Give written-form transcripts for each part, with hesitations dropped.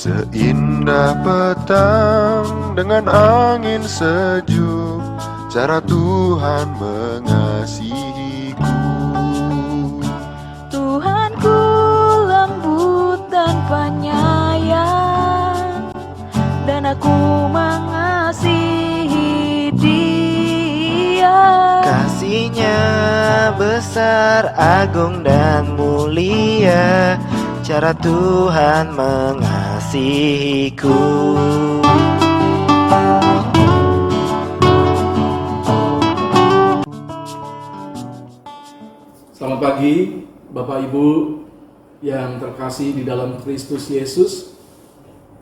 Seindah petang dengan angin sejuk, cara Tuhan mengasihiku. Tuhanku lembut dan penyayang, dan aku mengasihi Dia. Kasih-Nya besar, agung dan mulia, cara Tuhan mengasihiku. Selamat pagi Bapak Ibu yang terkasih di dalam Kristus Yesus.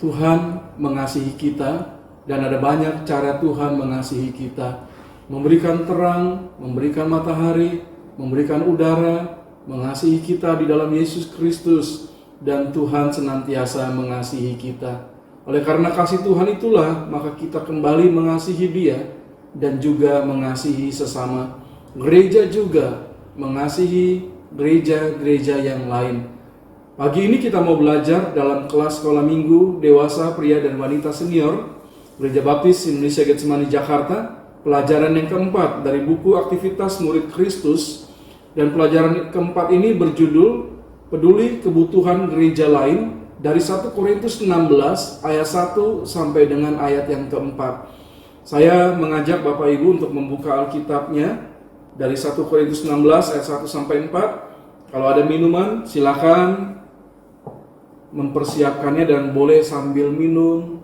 Tuhan mengasihi kita dan ada banyak cara Tuhan mengasihi kita. Memberikan terang, memberikan matahari, memberikan udara, mengasihi kita di dalam Yesus Kristus, dan Tuhan senantiasa mengasihi kita. Oleh karena kasih Tuhan itulah maka kita kembali mengasihi Dia dan juga mengasihi sesama. Gereja juga mengasihi gereja-gereja yang lain. Pagi ini kita mau belajar dalam kelas sekolah minggu dewasa pria dan wanita senior Gereja Baptis Indonesia Getsemani Jakarta. Pelajaran yang keempat dari buku Aktivitas Murid Kristus, dan pelajaran keempat ini berjudul Peduli Kebutuhan Gereja Lain dari 1 Korintus 16 ayat 1 sampai dengan ayat yang keempat. Saya mengajak Bapak Ibu untuk membuka Alkitabnya dari 1 Korintus 16 ayat 1 sampai 4. Kalau ada minuman silakan mempersiapkannya dan boleh sambil minum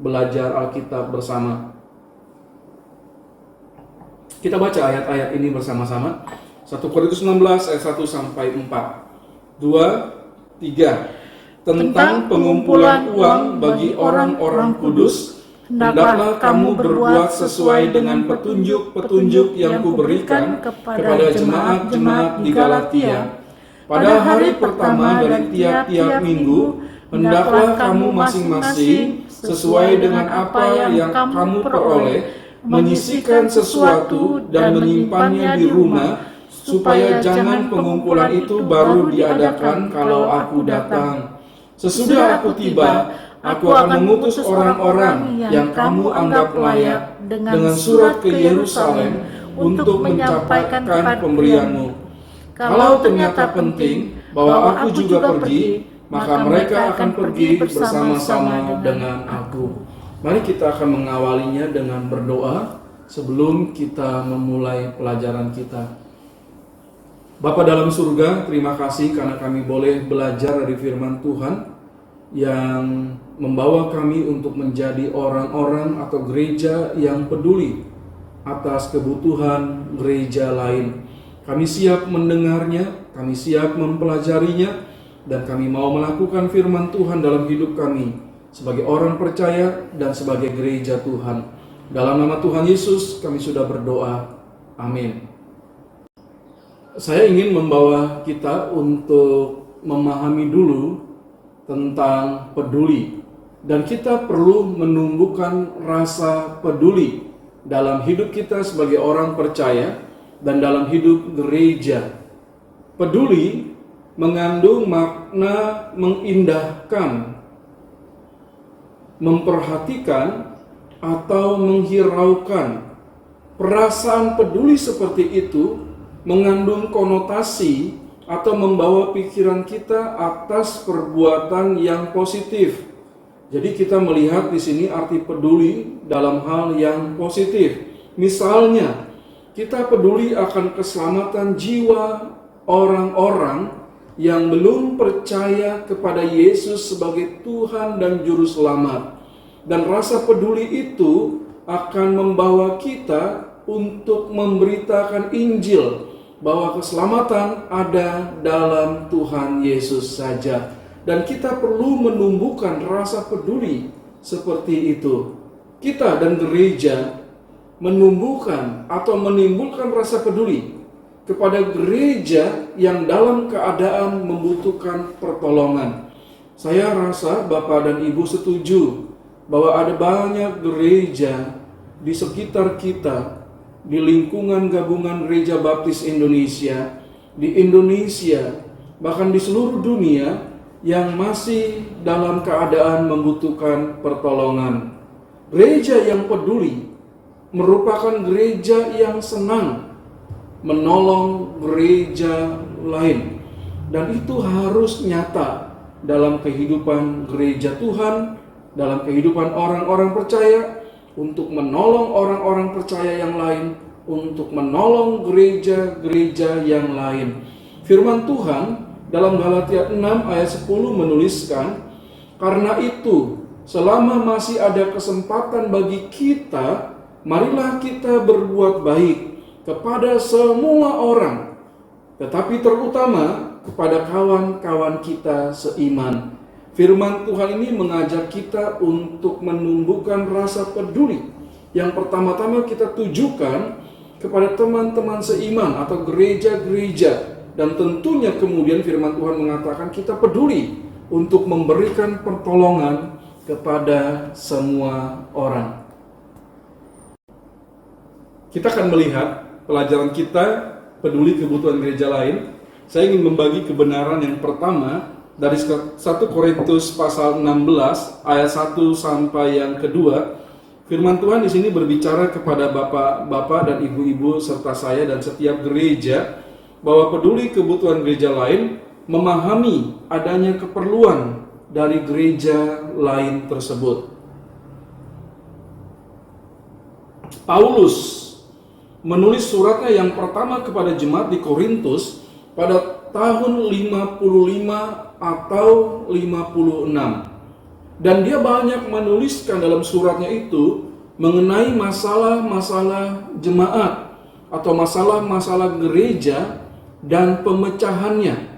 belajar Alkitab bersama. Kita baca ayat-ayat ini bersama-sama. 1 Korintus 16 ayat 1 sampai 4. 2, 3. Tentang pengumpulan uang bagi orang-orang kudus, hendaklah kamu berbuat sesuai dengan petunjuk-petunjuk yang kuberikan kepada jemaat-jemaat di Galatia. Pada hari pertama dari tiap-tiap minggu, hendaklah kamu masing-masing sesuai dengan apa yang kamu peroleh, menyisihkan sesuatu dan menyimpannya di rumah, supaya jangan pengumpulan itu baru diadakan kalau aku datang. Sesudah aku tiba, aku akan mengutus orang-orang yang kamu anggap layak dengan surat ke Yerusalem untuk menyampaikan pemberianmu. Kalau ternyata penting bahwa aku juga pergi, maka mereka akan pergi bersama-sama dengan aku. Mari kita akan mengawalinya dengan berdoa sebelum kita memulai pelajaran kita. Bapa dalam surga, terima kasih karena kami boleh belajar dari firman Tuhan yang membawa kami untuk menjadi orang-orang atau gereja yang peduli atas kebutuhan gereja lain. Kami siap mendengarnya, kami siap mempelajarinya, dan kami mau melakukan firman Tuhan dalam hidup kami sebagai orang percaya dan sebagai gereja Tuhan. Dalam nama Tuhan Yesus kami sudah berdoa. Amin. Saya ingin membawa kita untuk memahami dulu tentang peduli. Dan kita perlu menumbuhkan rasa peduli dalam hidup kita sebagai orang percaya dan dalam hidup gereja. Peduli mengandung makna mengindahkan, memperhatikan, atau menghiraukan. Perasaan peduli seperti itu mengandung konotasi atau membawa pikiran kita atas perbuatan yang positif. Jadi kita melihat di sini arti peduli dalam hal yang positif. Misalnya, kita peduli akan keselamatan jiwa orang-orang yang belum percaya kepada Yesus sebagai Tuhan dan Juru Selamat. Dan rasa peduli itu akan membawa kita untuk memberitakan Injil, bahwa keselamatan ada dalam Tuhan Yesus saja. Dan kita perlu menumbuhkan rasa peduli seperti itu. Kita dan gereja menumbuhkan atau menimbulkan rasa peduli kepada gereja yang dalam keadaan membutuhkan pertolongan. Saya rasa Bapak dan Ibu setuju bahwa ada banyak gereja di sekitar kita, di lingkungan gabungan Gereja Baptis Indonesia, di Indonesia, bahkan di seluruh dunia, yang masih dalam keadaan membutuhkan pertolongan. Gereja yang peduli merupakan gereja yang senang menolong gereja lain. Dan itu harus nyata dalam kehidupan gereja Tuhan, dalam kehidupan orang-orang percaya, untuk menolong orang-orang percaya yang lain, untuk menolong gereja-gereja yang lain. Firman Tuhan dalam Galatia 6 ayat 10 menuliskan, "Karena itu, selama masih ada kesempatan bagi kita, marilah kita berbuat baik kepada semua orang, tetapi terutama kepada kawan-kawan kita seiman." Firman Tuhan ini mengajak kita untuk menumbuhkan rasa peduli. Yang pertama-tama kita tujukan kepada teman-teman seiman atau gereja-gereja. Dan tentunya kemudian firman Tuhan mengatakan kita peduli untuk memberikan pertolongan kepada semua orang. Kita akan melihat pelajaran kita peduli kebutuhan gereja lain. Saya ingin membagi kebenaran yang pertama dari 1 Korintus pasal 16 ayat 1 sampai yang kedua. Firman Tuhan di sini berbicara kepada bapak-bapak dan ibu-ibu serta saya dan setiap gereja bahwa peduli kebutuhan gereja lain, memahami adanya keperluan dari gereja lain tersebut. Paulus menulis suratnya yang pertama kepada jemaat di Korintus pada tahun 55 atau 56. Dan dia banyak menuliskan dalam suratnya itu mengenai masalah-masalah jemaat atau masalah-masalah gereja dan pemecahannya.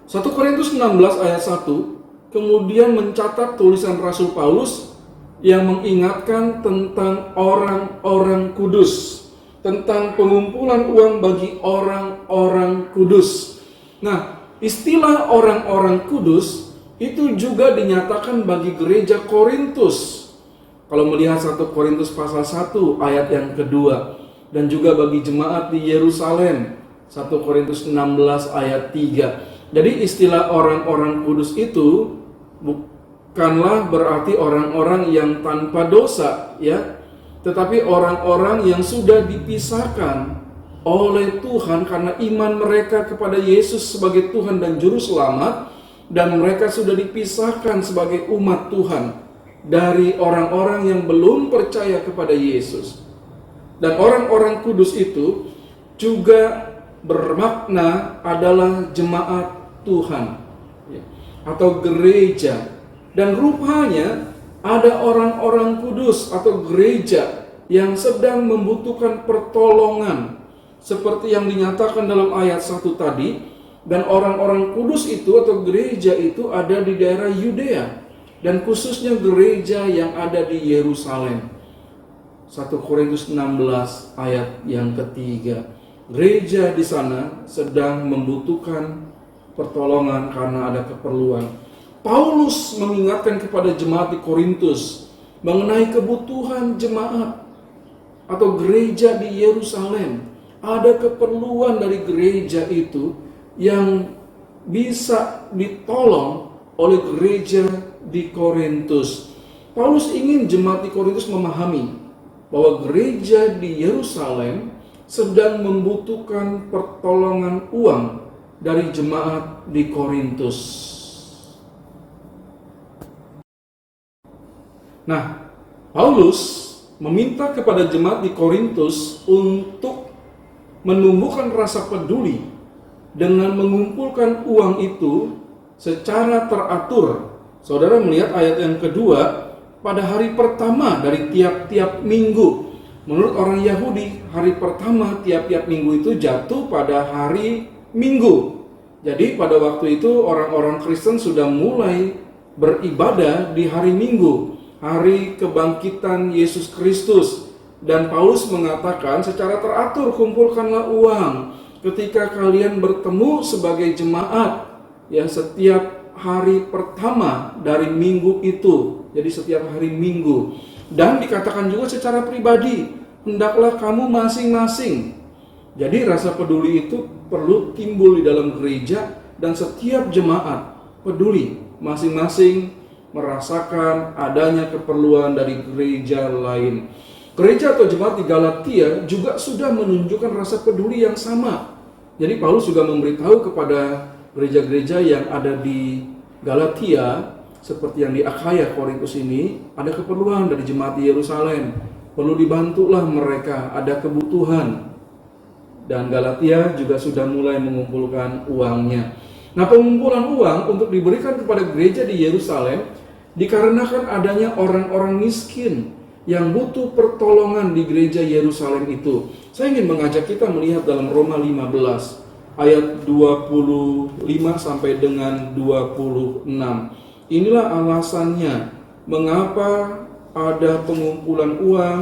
1 Korintus 16 ayat 1 kemudian mencatat tulisan Rasul Paulus yang mengingatkan tentang orang-orang kudus, tentang pengumpulan uang bagi orang-orang kudus. Nah, istilah orang-orang kudus itu juga dinyatakan bagi gereja Korintus. Kalau melihat 1 Korintus pasal 1 ayat yang kedua, dan juga bagi jemaat di Yerusalem 1 Korintus 16 ayat 3. Jadi istilah orang-orang kudus itu bukanlah berarti orang-orang yang tanpa dosa, ya, tetapi orang-orang yang sudah dipisahkan oleh Tuhan karena iman mereka kepada Yesus sebagai Tuhan dan Juru Selamat, dan mereka sudah dipisahkan sebagai umat Tuhan dari orang-orang yang belum percaya kepada Yesus. Dan orang-orang kudus itu juga bermakna adalah jemaat Tuhan, ya, atau gereja. Dan rupanya ada orang-orang kudus atau gereja yang sedang membutuhkan pertolongan seperti yang dinyatakan dalam ayat 1 tadi. Dan orang-orang kudus itu atau gereja itu ada di daerah Yudea, dan khususnya gereja yang ada di Yerusalem. 1 Korintus 16 ayat yang ketiga. Gereja di sana sedang membutuhkan pertolongan karena ada keperluan. Paulus mengingatkan kepada jemaat di Korintus mengenai kebutuhan jemaat atau gereja di Yerusalem. Ada keperluan dari gereja itu yang bisa ditolong oleh gereja di Korintus. Paulus ingin jemaat di Korintus memahami bahwa gereja di Yerusalem sedang membutuhkan pertolongan uang dari jemaat di Korintus. Nah, Paulus meminta kepada jemaat di Korintus untuk menumbuhkan rasa peduli dengan mengumpulkan uang itu secara teratur. Saudara melihat ayat yang kedua, pada hari pertama dari tiap-tiap minggu. Menurut orang Yahudi, hari pertama tiap-tiap minggu itu jatuh pada hari Minggu. Jadi pada waktu itu orang-orang Kristen sudah mulai beribadah di hari Minggu, hari kebangkitan Yesus Kristus. Dan Paulus mengatakan secara teratur, kumpulkanlah uang ketika kalian bertemu sebagai jemaat, ya, setiap hari pertama dari minggu itu. Jadi setiap hari Minggu. Dan dikatakan juga secara pribadi, hendaklah kamu masing-masing. Jadi rasa peduli itu perlu timbul di dalam gereja, dan setiap jemaat peduli, masing-masing merasakan adanya keperluan dari gereja lain. Gereja atau jemaat di Galatia juga sudah menunjukkan rasa peduli yang sama. Jadi Paulus juga memberitahu kepada gereja-gereja yang ada di Galatia, seperti yang di Akhaya, Korintus ini, ada keperluan dari jemaat di Yerusalem. Perlu dibantulah mereka, ada kebutuhan. Dan Galatia juga sudah mulai mengumpulkan uangnya. Nah, pengumpulan uang untuk diberikan kepada gereja di Yerusalem dikarenakan adanya orang-orang miskin yang butuh pertolongan di gereja Yerusalem itu. Saya ingin mengajak kita melihat dalam Roma 15 ayat 25 sampai dengan 26. Inilah alasannya mengapa ada pengumpulan uang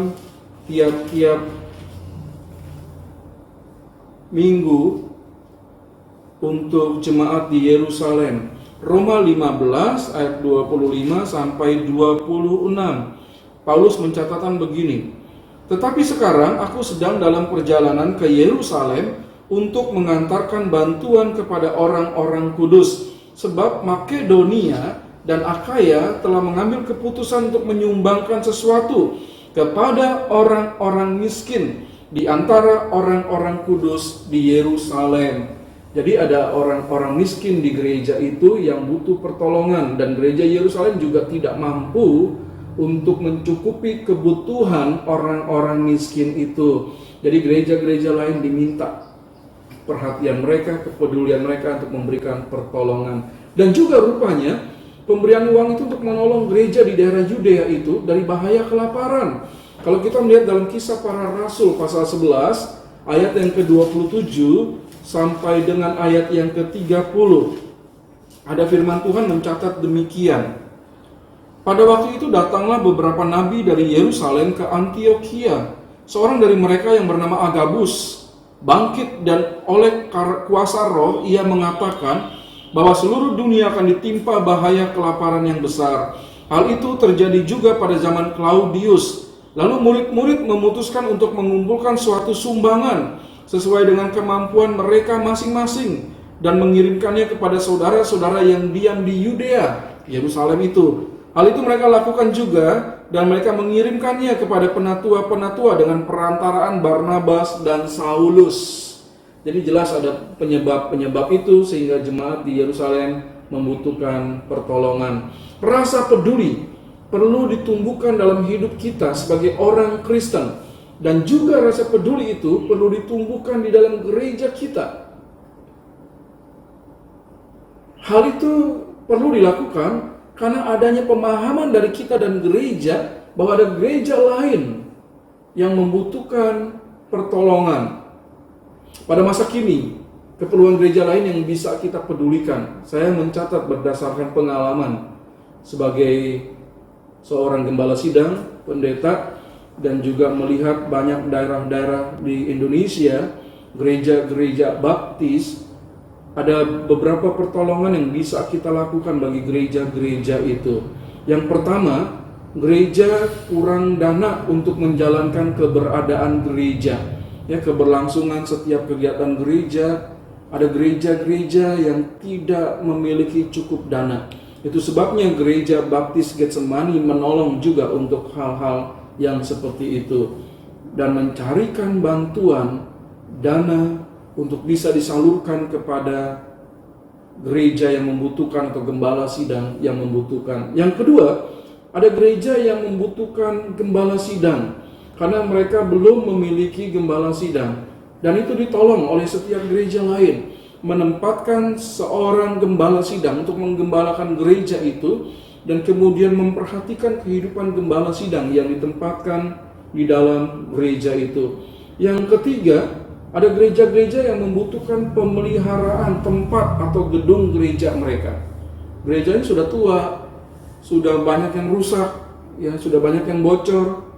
tiap-tiap minggu untuk jemaat di Yerusalem. Roma 15 ayat 25 sampai 26. Paulus mencatatkan begini, "Tetapi sekarang aku sedang dalam perjalanan ke Yerusalem untuk mengantarkan bantuan kepada orang-orang kudus, sebab Makedonia dan Akhaya telah mengambil keputusan untuk menyumbangkan sesuatu kepada orang-orang miskin di antara orang-orang kudus di Yerusalem." Jadi ada orang-orang miskin di gereja itu yang butuh pertolongan, dan gereja Yerusalem juga tidak mampu untuk mencukupi kebutuhan orang-orang miskin itu. Jadi gereja-gereja lain diminta perhatian mereka, kepedulian mereka untuk memberikan pertolongan. Dan juga rupanya pemberian uang itu untuk menolong gereja di daerah Yudea itu dari bahaya kelaparan. Kalau kita melihat dalam Kisah Para Rasul pasal 11 ayat yang ke-27 sampai dengan ayat yang ke-30, ada firman Tuhan mencatat demikian. "Pada waktu itu datanglah beberapa nabi dari Yerusalem ke Antiokhia. Seorang dari mereka yang bernama Agabus bangkit, dan oleh kuasa roh ia mengatakan bahwa seluruh dunia akan ditimpa bahaya kelaparan yang besar. Hal itu terjadi juga pada zaman Claudius. Lalu murid-murid memutuskan untuk mengumpulkan suatu sumbangan sesuai dengan kemampuan mereka masing-masing dan mengirimkannya kepada saudara-saudara yang diam di Yudea, Yerusalem itu. Hal itu mereka lakukan juga, dan mereka mengirimkannya kepada penatua-penatua dengan perantaraan Barnabas dan Saulus." Jadi jelas ada penyebab-penyebab itu sehingga jemaat di Yerusalem membutuhkan pertolongan. Rasa peduli perlu ditumbuhkan dalam hidup kita sebagai orang Kristen, dan juga rasa peduli itu perlu ditumbuhkan di dalam gereja kita. Hal itu perlu dilakukan karena adanya pemahaman dari kita dan gereja bahwa ada gereja lain yang membutuhkan pertolongan. Pada masa kini, keperluan gereja lain yang bisa kita pedulikan. Saya mencatat berdasarkan pengalaman sebagai seorang gembala sidang, pendeta, dan juga melihat banyak daerah-daerah di Indonesia, gereja-gereja baptis, ada beberapa pertolongan yang bisa kita lakukan bagi gereja-gereja itu. Yang pertama, gereja kurang dana untuk menjalankan keberadaan gereja. Ya, keberlangsungan setiap kegiatan gereja, ada gereja-gereja yang tidak memiliki cukup dana. Itu sebabnya gereja baptis Getsemani menolong juga untuk hal-hal yang seperti itu, dan mencarikan bantuan dana untuk bisa disalurkan kepada gereja yang membutuhkan atau gembala sidang yang membutuhkan. Yang kedua, ada gereja yang membutuhkan gembala sidang karena mereka belum memiliki gembala sidang, dan itu ditolong oleh setiap gereja lain, menempatkan seorang gembala sidang untuk menggembalakan gereja itu, dan kemudian memperhatikan kehidupan gembala sidang yang ditempatkan di dalam gereja itu. Yang ketiga, ada gereja-gereja yang membutuhkan pemeliharaan tempat atau gedung gereja mereka. Gerejanya sudah tua, sudah banyak yang rusak, ya, sudah banyak yang bocor.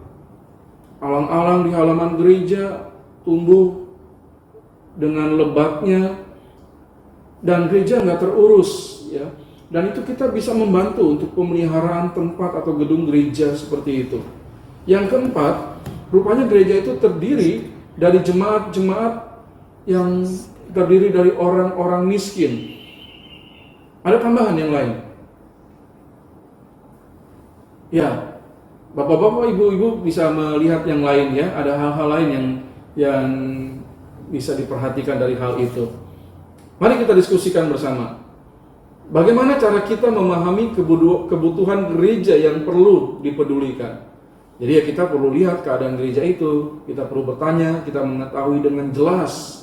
Alang-alang di halaman gereja tumbuh dengan lebatnya, dan gereja nggak terurus, ya. Dan itu kita bisa membantu untuk pemeliharaan tempat atau gedung gereja seperti itu. Yang keempat, rupanya gereja itu terdiri dari jemaat-jemaat yang terdiri dari orang-orang miskin. Ada tambahan yang lain? Ya, bapak-bapak, ibu-ibu bisa melihat yang lain ya. Ada hal-hal lain yang bisa diperhatikan dari hal itu. Mari kita diskusikan bersama. Bagaimana cara kita memahami kebutuhan gereja yang perlu dipedulikan? Jadi ya kita perlu lihat keadaan gereja itu, kita perlu bertanya, kita mengetahui dengan jelas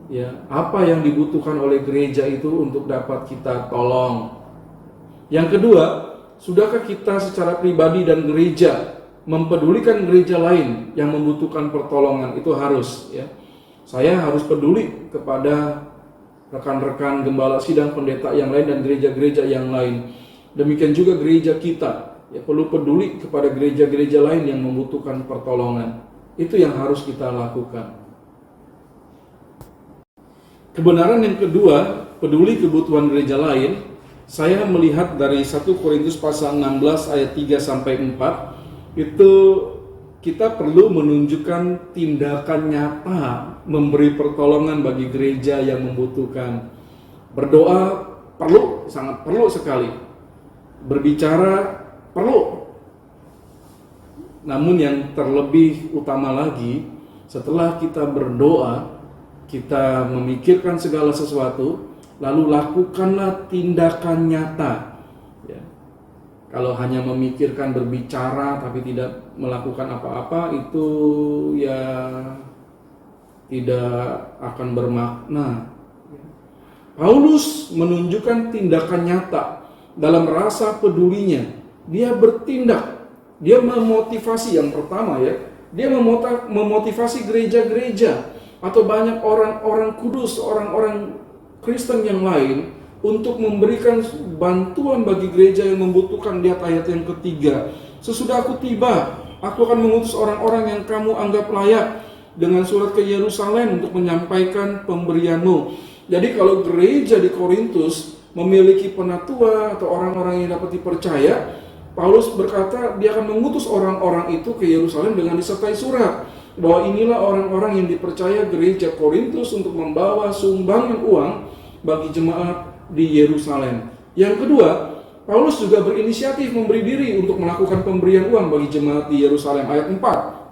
ya apa yang dibutuhkan oleh gereja itu untuk dapat kita tolong. Yang kedua, sudahkah kita secara pribadi dan gereja mempedulikan gereja lain yang membutuhkan pertolongan? Itu harus ya. Saya harus peduli kepada rekan-rekan gembala sidang, pendeta yang lain, dan gereja-gereja yang lain. Demikian juga gereja kita ya perlu peduli kepada gereja-gereja lain yang membutuhkan pertolongan. Itu yang harus kita lakukan. Kebenaran yang kedua, peduli kebutuhan gereja lain, saya melihat dari 1 Korintus pasal 16 ayat 3 sampai 4, itu kita perlu menunjukkan tindakan nyata memberi pertolongan bagi gereja yang membutuhkan. Berdoa perlu, sangat perlu sekali. Berbicara perlu. Namun yang terlebih utama lagi, setelah kita berdoa, kita memikirkan segala sesuatu, lalu lakukanlah tindakan nyata. Ya. Kalau hanya memikirkan, berbicara, tapi tidak melakukan apa-apa, itu ya tidak akan bermakna. Paulus menunjukkan tindakan nyata dalam rasa pedulinya. Dia bertindak, dia memotivasi. Yang pertama ya, dia memotivasi gereja-gereja atau banyak orang-orang kudus, orang-orang Kristen yang lain untuk memberikan bantuan bagi gereja yang membutuhkan. Lihat ayat yang ketiga. Sesudah aku tiba, aku akan mengutus orang-orang yang kamu anggap layak dengan surat ke Yerusalem untuk menyampaikan pemberianmu. Jadi kalau gereja di Korintus memiliki penatua atau orang-orang yang dapat dipercaya, Paulus berkata dia akan mengutus orang-orang itu ke Yerusalem dengan disertai surat bahwa inilah orang-orang yang dipercaya gereja Korintus untuk membawa sumbangan uang bagi jemaat di Yerusalem. Yang kedua, Paulus juga berinisiatif memberi diri untuk melakukan pemberian uang bagi jemaat di Yerusalem. Ayat 4.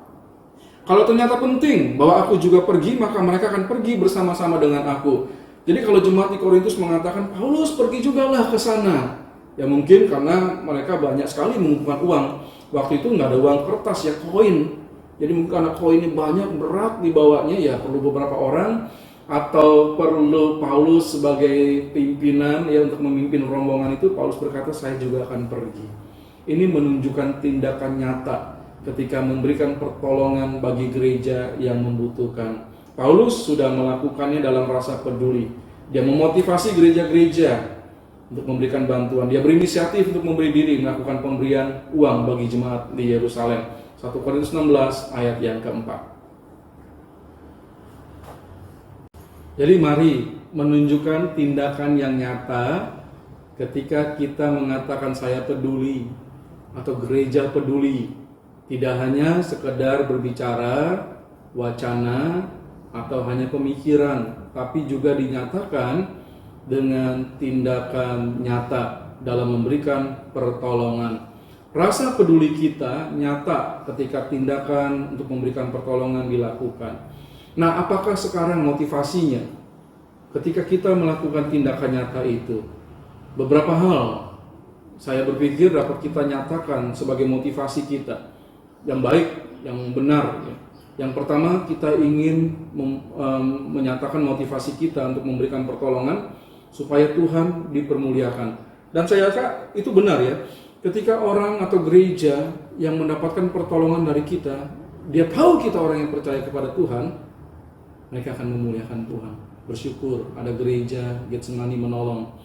Kalau ternyata penting bahwa aku juga pergi, maka mereka akan pergi bersama-sama dengan aku. Jadi kalau jemaat di Korintus mengatakan, Paulus pergi jugalah ke sana. Ya mungkin karena mereka banyak sekali mengumpulkan uang. Waktu itu nggak ada uang kertas ya, koin. Jadi mungkin karena koinnya banyak, berat dibawanya, ya perlu beberapa orang. Atau perlu Paulus sebagai pimpinan ya untuk memimpin rombongan itu. Paulus berkata, saya juga akan pergi. Ini menunjukkan tindakan nyata ketika memberikan pertolongan bagi gereja yang membutuhkan. Paulus sudah melakukannya dalam rasa peduli. Dia memotivasi gereja-gereja untuk memberikan bantuan. Dia berinisiatif untuk memberi diri melakukan pemberian uang bagi jemaat di Yerusalem. 1 Korintus 16 ayat yang keempat. Jadi mari menunjukkan tindakan yang nyata ketika kita mengatakan saya peduli atau gereja peduli. Tidak hanya sekedar berbicara, wacana, atau hanya pemikiran, tapi juga dinyatakan dengan tindakan nyata dalam memberikan pertolongan. Rasa peduli kita nyata ketika tindakan untuk memberikan pertolongan dilakukan. Nah, apakah sekarang motivasinya ketika kita melakukan tindakan nyata itu? Beberapa hal saya berpikir dapat kita nyatakan sebagai motivasi kita yang baik, yang benar. Yang pertama, kita ingin menyatakan motivasi kita untuk memberikan pertolongan supaya Tuhan dipermuliakan. Dan saya rasa itu benar ya. Ketika orang atau gereja yang mendapatkan pertolongan dari kita, dia tahu kita orang yang percaya kepada Tuhan, mereka akan memuliakan Tuhan. Bersyukur ada gereja Getsemani menolong.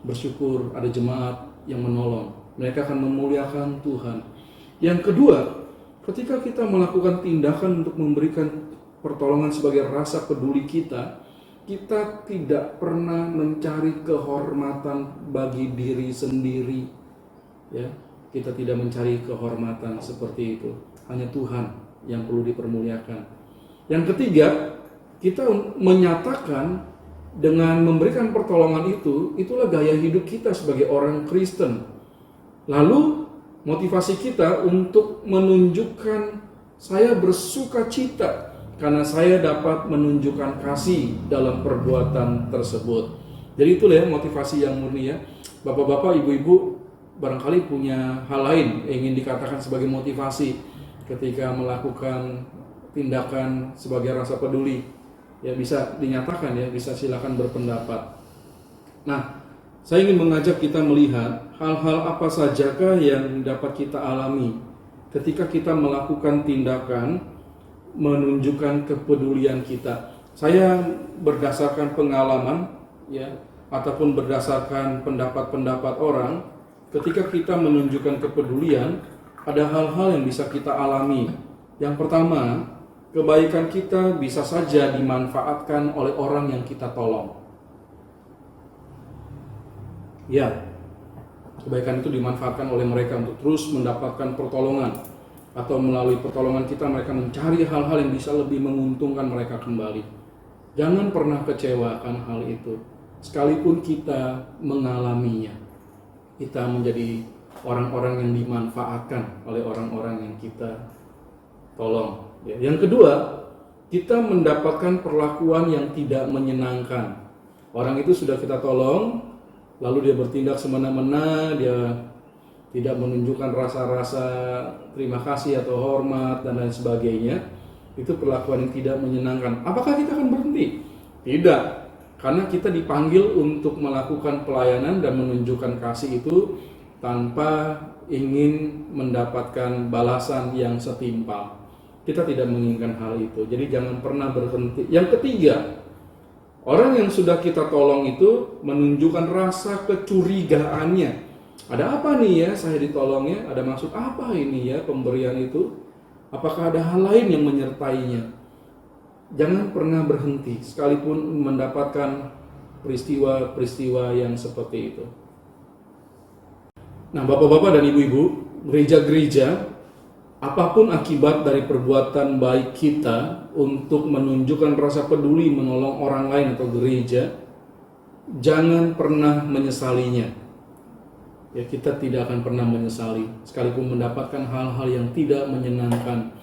Bersyukur ada jemaat yang menolong. Mereka akan memuliakan Tuhan. Yang kedua, ketika kita melakukan tindakan untuk memberikan pertolongan sebagai rasa peduli kita, kita tidak pernah mencari kehormatan bagi diri sendiri. Ya, kita tidak mencari kehormatan seperti itu. Hanya Tuhan yang perlu dipermuliakan. Yang ketiga, kita menyatakan dengan memberikan pertolongan itu, itulah gaya hidup kita sebagai orang Kristen. Lalu motivasi kita untuk menunjukkan saya bersuka cita karena saya dapat menunjukkan kasih dalam perbuatan tersebut. Jadi itulah ya motivasi yang murni ya. Bapak-bapak, ibu-ibu barangkali punya hal lain yang ingin dikatakan sebagai motivasi ketika melakukan tindakan sebagai rasa peduli. Ya bisa dinyatakan ya, bisa silakan berpendapat. Nah, saya ingin mengajak kita melihat hal-hal apa sajakah yang dapat kita alami ketika kita melakukan tindakan menunjukkan kepedulian kita. Saya berdasarkan pengalaman ya ataupun berdasarkan pendapat-pendapat orang, ketika kita menunjukkan kepedulian ada hal-hal yang bisa kita alami. Yang pertama, kebaikan kita bisa saja dimanfaatkan oleh orang yang kita tolong. Ya, kebaikan itu dimanfaatkan oleh mereka untuk terus mendapatkan pertolongan, atau melalui pertolongan kita mereka mencari hal-hal yang bisa lebih menguntungkan mereka kembali. Jangan pernah kecewakan hal itu, sekalipun kita mengalaminya. Kita menjadi orang-orang yang dimanfaatkan oleh orang-orang yang kita tolong. Ya. Yang kedua, kita mendapatkan perlakuan yang tidak menyenangkan. Orang itu sudah kita tolong, lalu dia bertindak semena-mena, dia tidak menunjukkan rasa-rasa terima kasih atau hormat dan lain sebagainya. Itu perlakuan yang tidak menyenangkan. Apakah kita akan berhenti? Tidak, karena kita dipanggil untuk melakukan pelayanan dan menunjukkan kasih itu tanpa ingin mendapatkan balasan yang setimpal. Kita tidak menginginkan hal itu, jadi jangan pernah berhenti. Yang ketiga, orang yang sudah kita tolong itu menunjukkan rasa kecurigaannya. Ada apa nih ya saya ditolongnya? Ada maksud apa ini ya pemberian itu? Apakah ada hal lain yang menyertainya? Jangan pernah berhenti sekalipun mendapatkan peristiwa-peristiwa yang seperti itu. Nah, bapak-bapak dan ibu-ibu, gereja-gereja, apapun akibat dari perbuatan baik kita untuk menunjukkan rasa peduli menolong orang lain atau gereja, jangan pernah menyesalinya. Ya, kita tidak akan pernah menyesali sekalipun mendapatkan hal-hal yang tidak menyenangkan.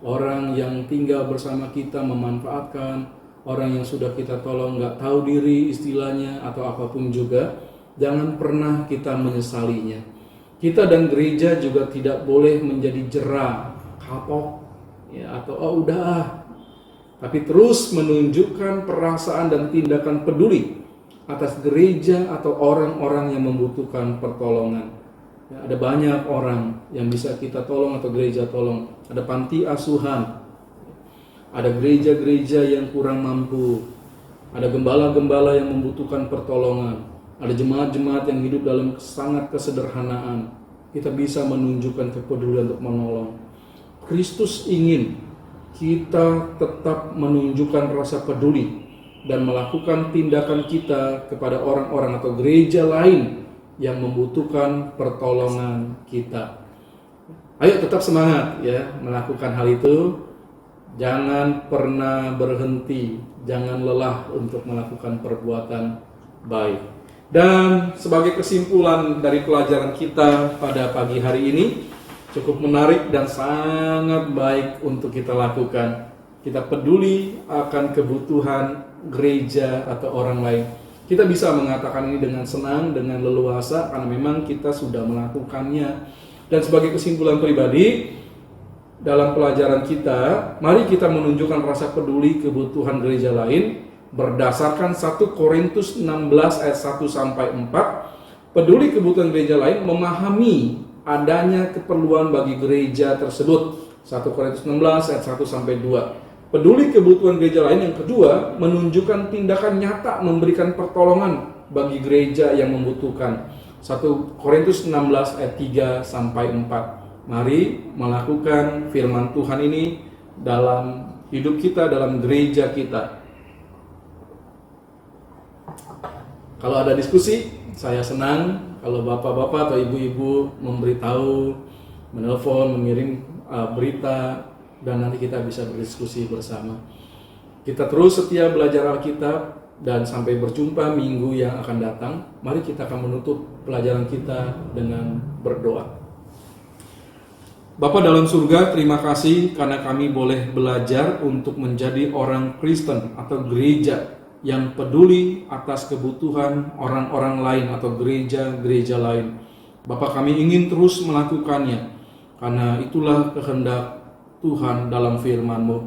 Orang yang tinggal bersama kita memanfaatkan, orang yang sudah kita tolong nggak tahu diri istilahnya atau apapun juga, jangan pernah kita menyesalinya. Kita dan gereja juga tidak boleh menjadi jera, kapok ya, atau udah, tapi terus menunjukkan perasaan dan tindakan peduli atas gereja atau orang-orang yang membutuhkan pertolongan. Ya, ada banyak orang yang bisa kita tolong atau gereja tolong. Ada panti asuhan, ada gereja-gereja yang kurang mampu, ada gembala-gembala yang membutuhkan pertolongan, ada jemaat-jemaat yang hidup dalam sangat kesederhanaan. Kita bisa menunjukkan kepedulian untuk menolong. Kristus ingin kita tetap menunjukkan rasa peduli dan melakukan tindakan kita kepada orang-orang atau gereja lain yang membutuhkan pertolongan kita. Ayo tetap semangat ya melakukan hal itu. Jangan pernah berhenti, jangan lelah untuk melakukan perbuatan baik. Dan sebagai kesimpulan dari pelajaran kita pada pagi hari ini, cukup menarik dan sangat baik untuk kita lakukan. Kita peduli akan kebutuhan gereja atau orang lain. Kita bisa mengatakan ini dengan senang, dengan leluasa karena memang kita sudah melakukannya. Dan sebagai kesimpulan pribadi dalam pelajaran kita, mari kita menunjukkan rasa peduli kebutuhan gereja lain berdasarkan 1 Korintus 16 ayat 1 sampai 4. Peduli kebutuhan gereja lain memahami adanya keperluan bagi gereja tersebut. 1 Korintus 16 ayat 1 sampai 2. Peduli kebutuhan gereja lain yang kedua, menunjukkan tindakan nyata memberikan pertolongan bagi gereja yang membutuhkan. 1 Korintus 16 ayat 3 sampai 4. Mari melakukan firman Tuhan ini dalam hidup kita, dalam gereja kita. Kalau ada diskusi, saya senang kalau bapak-bapak atau ibu-ibu memberitahu, menelpon, mengirim berita, dan nanti kita bisa berdiskusi bersama. Kita terus setia belajar Alkitab, Dan sampai berjumpa minggu yang akan datang. Mari kita akan menutup pelajaran kita dengan berdoa. Bapa dalam surga, terima kasih karena kami boleh belajar untuk menjadi orang Kristen atau gereja yang peduli atas kebutuhan orang-orang lain atau gereja-gereja lain. Bapa, kami ingin terus melakukannya karena itulah kehendak Tuhan dalam firman-Mu.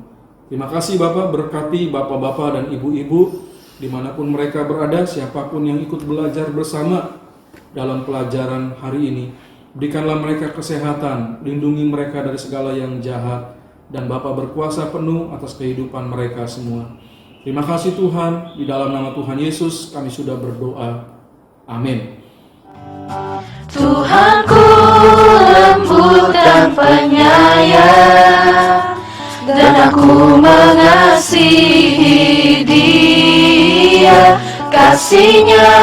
Terima kasih Bapa, berkati Bapak-Bapak dan Ibu-Ibu dimanapun mereka berada, siapapun yang ikut belajar bersama dalam pelajaran hari ini. Berikanlah mereka kesehatan, lindungi mereka dari segala yang jahat, dan Bapa berkuasa penuh atas kehidupan mereka semua. Terima kasih Tuhan, di dalam nama Tuhan Yesus kami sudah berdoa. Amin. Tuhanku lembut dan penyayang, dan aku mengasihi Dia. Kasih-Nya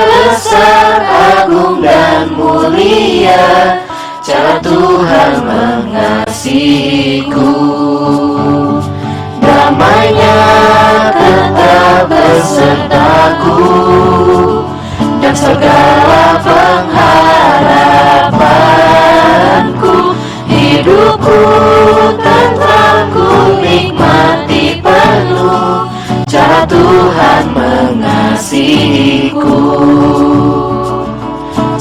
besar, agung dan mulia, cara Tuhan mengasihiku. Damai-Nya tetap besertaku, dan segala pengharapanku. Hidupku tentramku nikmati penuh, cara Tuhan mengasihiku.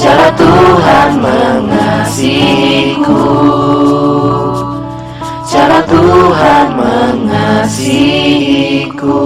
Cara Tuhan mengasihiku. Cara Tuhan mengasihiku.